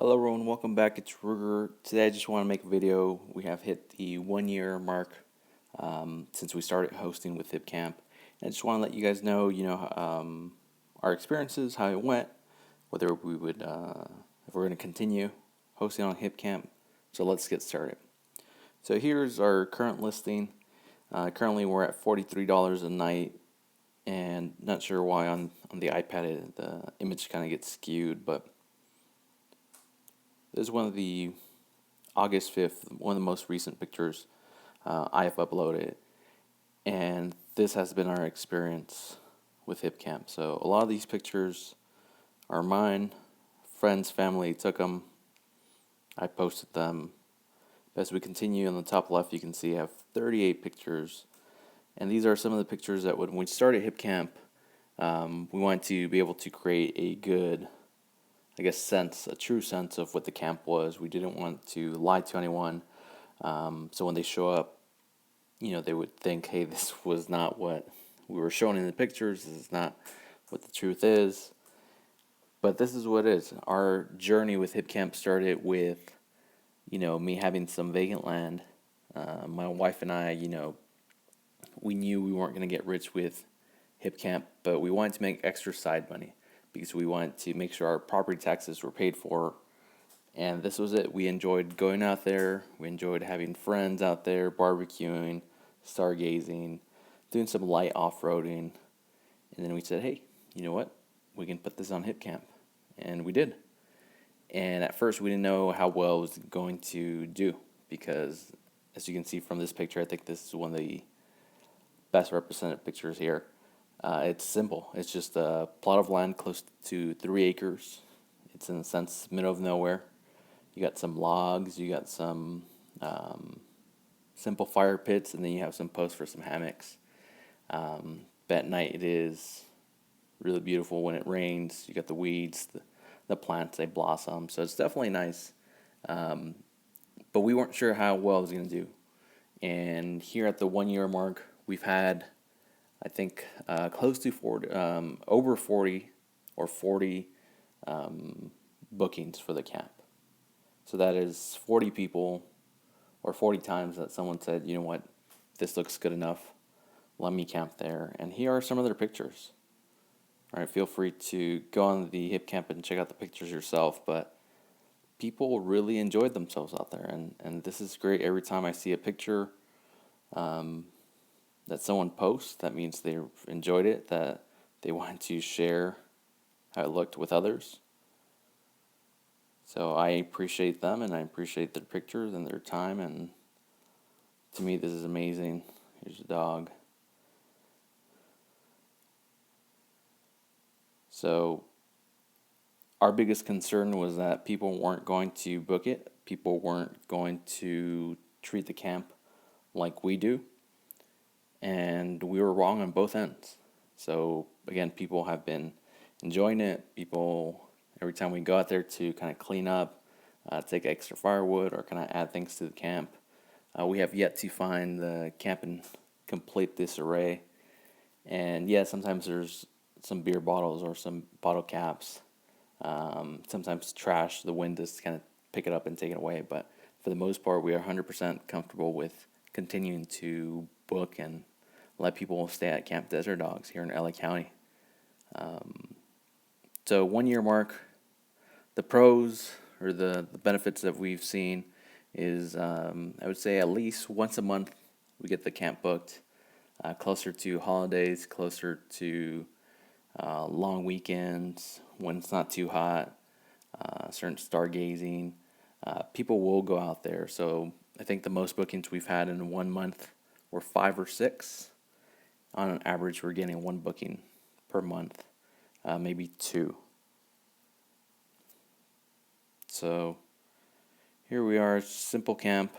Hello everyone, welcome back. It's Ruger. Today I just want to make a video. We have hit the 1 year mark since we started hosting with Hipcamp. And I just want to let you guys know, our experiences, how it went, whether we would, if we're going to continue hosting on Hipcamp. So let's get started. So here's our current listing. Currently we're at $43 a night, and not sure why on the iPad the image kind of gets skewed, but this is one of the August 5th, one of the most recent pictures I have uploaded, and this has been our experience with Hipcamp. So a lot of these pictures are mine. Friends, family took them. I posted them. As we continue on the top left, you can see I have 38 pictures, and these are some of the pictures that when we started Hipcamp, we wanted to be able to create a good, a true sense of what the camp was. We didn't want to lie to anyone. So when they show up, they would think, hey, this was not what we were showing in the pictures. This is not what the truth is. But this is what it is. Our journey with Hipcamp started with, me having some vacant land. My wife and I, we knew we weren't going to get rich with Hipcamp, but we wanted to make extra side money because we wanted to make sure our property taxes were paid for. And this was it. We enjoyed going out there. We enjoyed having friends out there, barbecuing, stargazing, doing some light off-roading. And then we said, hey, you know what? We can put this on Hipcamp. And we did. And at first we didn't know how well it was going to do because, as you can see from this picture, I think this is one of the best represented pictures here. It's simple. It's just a plot of land close to 3 acres. It's in a sense middle of nowhere. You got some logs, you got some simple fire pits, and then you have some posts for some hammocks. At night it is really beautiful. When it rains, you got the weeds, the plants, they blossom. So it's definitely nice. But we weren't sure how well it was going to do. And here at the 1 year mark, we've had, I think, close to 40, over 40 or 40 bookings for the camp. So that is 40 people or 40 times that someone said, you know what, this looks good enough, let me camp there. And here are some of their pictures. All right, feel free to go on the Hipcamp and check out the pictures yourself, but people really enjoyed themselves out there, and this is great. Every time I see a picture that someone posts, that means they enjoyed it, that they wanted to share how it looked with others. So I appreciate them, and I appreciate their pictures and their time, and to me this is amazing. Here's a dog. So our biggest concern was that people weren't going to book it. People weren't going to treat the camp like we do. And we were wrong on both ends. So again, people have been enjoying it. People, every time we go out there to kind of clean up, take extra firewood, or kind of add things to the camp, we have yet to find the camp in complete disarray. And yeah, sometimes there's some beer bottles or some bottle caps. Sometimes trash, the wind just kind of pick it up and take it away. But for the most part, we are 100% comfortable with continuing to book and let people stay at Camp Desert Dogs here in LA County. So 1 year mark, the pros or the benefits that we've seen is I would say at least once a month we get the camp booked, closer to holidays, closer to long weekends when it's not too hot, certain stargazing. People will go out there. So I think the most bookings we've had in 1 month were 5 or 6. On an average, we're getting 1 booking per month, maybe 2. So here we are, simple camp.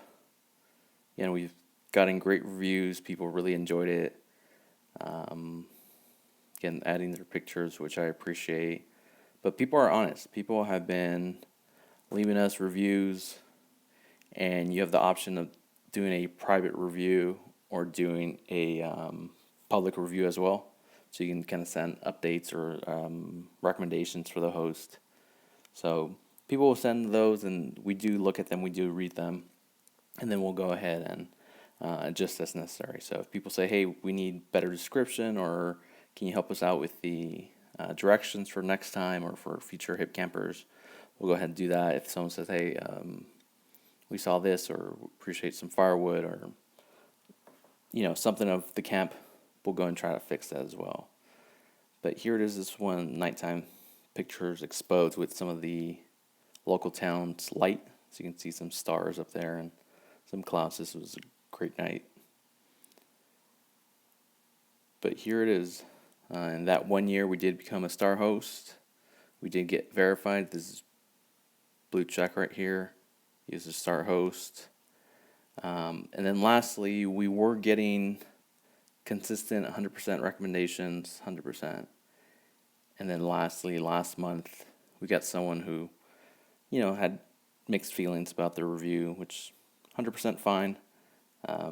We've gotten great reviews. People really enjoyed it. Again, adding their pictures, which I appreciate. But people are honest. People have been leaving us reviews, and you have the option of doing a private review or doing a public review as well. So you can kind of send updates or recommendations for the host. So people will send those, and we do look at them, we do read them, and then we'll go ahead and adjust as necessary. So if people say, hey, we need better description, or can you help us out with the directions for next time or for future hip campers, we'll go ahead and do that. If someone says, hey, we saw this, or appreciate some firewood, or something of the camp, we'll go and try to fix that as well. But here it is, this one nighttime pictures exposed with some of the local town's light. So you can see some stars up there and some clouds. This was a great night. But here it is. In that 1 year, we did become a star host. We did get verified. This is blue check right here. He is a star host. And then lastly, we were getting consistent 100% recommendations, 100%. And then lastly, last month, we got someone who, had mixed feelings about the review, which 100% fine. Not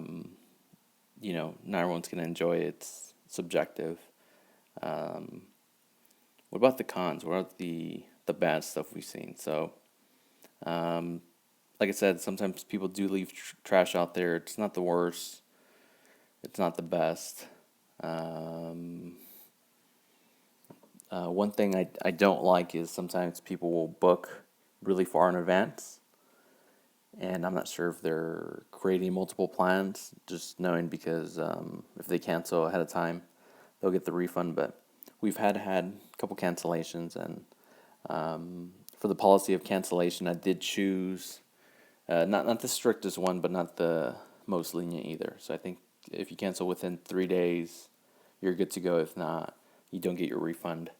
everyone's going to enjoy it. It's subjective. What about the cons? What are the bad stuff we've seen? So, like I said, sometimes people do leave trash out there. It's not the worst. It's not the best. One thing I don't like is sometimes people will book really far in advance, and I'm not sure if they're creating multiple plans, just knowing because if they cancel ahead of time, they'll get the refund. But we've had a couple cancellations, and for the policy of cancellation, I did choose not the strictest one, but not the most lenient either. So I think if you cancel within 3 days, you're good to go. If not, you don't get your refund.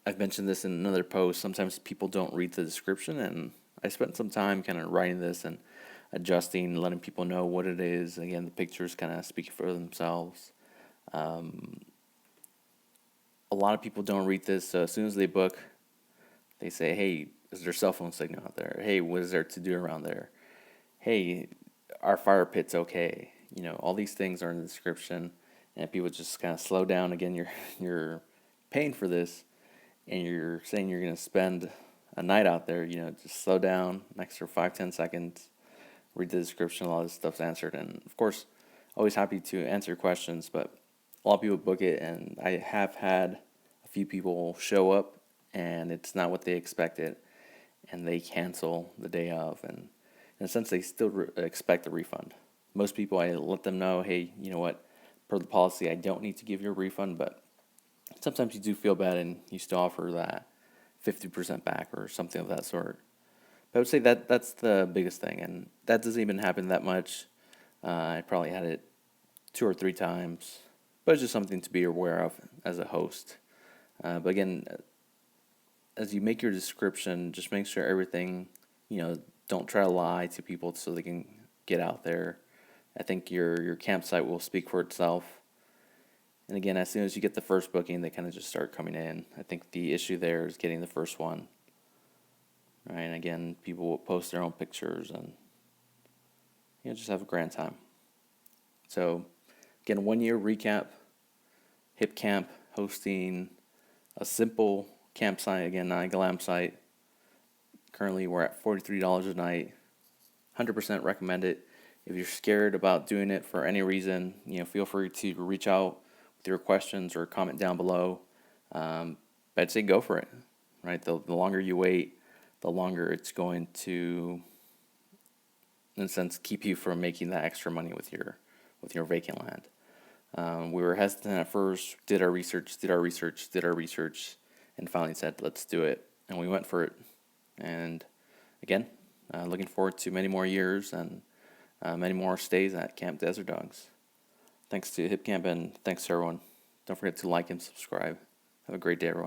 I've mentioned this in another post. Sometimes people don't read the description, and I spent some time kind of writing this and adjusting, letting people know what it is. Again, the pictures kind of speak for themselves. A lot of people don't read this, so as soon as they book, they say, hey, is there cell phone signal out there? Hey, what is there to do around there? Hey, our fire pit's okay. All these things are in the description, and people just kind of slow down. Again, you're paying for this, and you're saying you're going to spend a night out there. Just slow down, an extra 5-10 seconds, read the description. A lot of this stuff's answered, and of course, always happy to answer questions. But a lot of people book it, and I have had a few people show up, and it's not what they expected, and they cancel the day of, and in a sense, they still expect a refund. Most people, I let them know, hey, you know what, per the policy, I don't need to give you a refund, but sometimes you do feel bad, and you still offer that 50% back or something of that sort. But I would say that's the biggest thing, and that doesn't even happen that much. I probably had it 2 or 3 times, but it's just something to be aware of as a host. But again, as you make your description, just make sure everything, don't try to lie to people so they can get out there. I think your campsite will speak for itself. And again, as soon as you get the first booking, they kind of just start coming in. I think the issue there is getting the first one. Right? And again, people will post their own pictures and just have a grand time. So again, 1 year recap. Hipcamp hosting a simple campsite, again, not a glam site. Currently, we're at $43 a night. 100% recommend it. If you're scared about doing it for any reason, feel free to reach out with your questions or comment down below. But I'd say go for it. Right, the longer you wait, the longer it's going to, in a sense, keep you from making that extra money with your vacant land. We were hesitant at first, did our research, and finally said, let's do it. And we went for it. And again, looking forward to many more years and many more stays at Camp Desert Dogs. Thanks to Hipcamp, and thanks to everyone. Don't forget to like and subscribe. Have a great day, everyone.